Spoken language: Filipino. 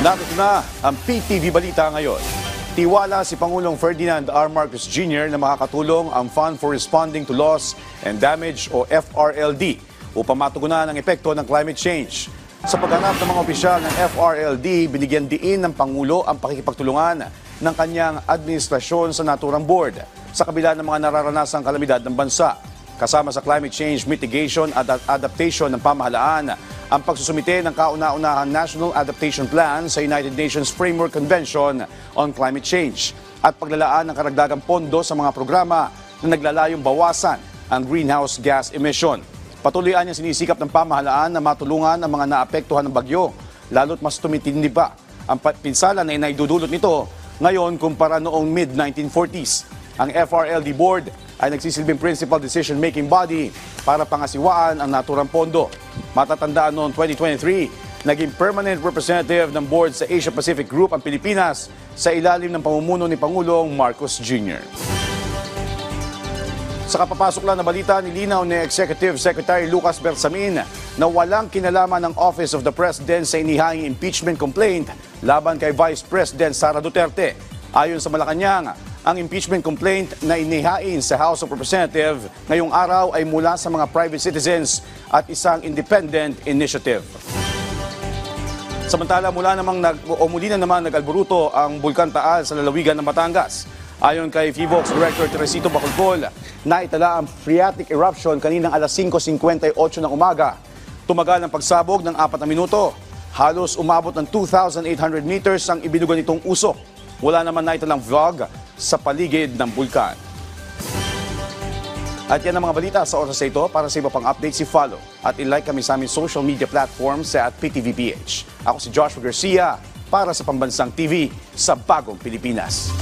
Narito na ang PTV Balita ngayon. Tiwala si Pangulong Ferdinand R. Marcos Jr. na makakatulong ang Fund for Responding to Loss and Damage o FRLD upang matugunan ang epekto ng climate change. Sa pagganap ng mga opisyal ng FRLD, binigyan diin ng Pangulo ang pakikipagtulungan ng kanyang administrasyon sa Naturang Board sa kabila ng mga nararanasang kalamidad ng bansa. Kasama sa climate change mitigation at adaptation ng pamahalaan ang pagsusumite ng kauna-unahang National Adaptation Plan sa United Nations Framework Convention on Climate Change at paglalaan ng karagdagang pondo sa mga programa na naglalayong bawasan ang greenhouse gas emission. Patuloy niya sinisikap ng pamahalaan na matulungan ang mga naapektuhan ng bagyo, lalo't mas tumitindi pa ang pinsala na inaidudulot nito ngayon kumpara noong mid-1940s. Ang FRLD Board ay nagsisilbing principal decision-making body para pangasiwaan ang naturang pondo. Matatandaan noong 2023, naging permanent representative ng board sa Asia-Pacific Group ang Pilipinas sa ilalim ng pamumuno ni Pangulong Marcos Jr. Sa kapapasok lang na balita, nilinaw ni Executive Secretary Lucas Bersamin na walang kinalaman ng Office of the President sa inihanging impeachment complaint laban kay Vice President Sara Duterte. Ayon sa Malacanang, ang impeachment complaint na inihain sa House of Representatives ngayong araw ay mula sa mga private citizens at isang independent initiative. Samantala, muli na naman nag-alburuto ang Bulkan Taal sa lalawigan ng Batangas. Ayon kay FIVOX Director Teresito Bacolcol, naitala ang phreatic eruption kaninang alas 5:58 ng umaga. Tumagal ang pagsabog ng 4 na minuto. Halos umabot ng 2,800 meters ang ibinugan nitong usok. Wala naman naitalang vlog sa paligid ng bulkan. At yan ang mga balita sa oras na ito. Para sa iba pang updates, follow at i-like kami sa aming social media platforms sa @PTVPH. Ako si Joshua Garcia para sa Pambansang TV sa Bagong Pilipinas.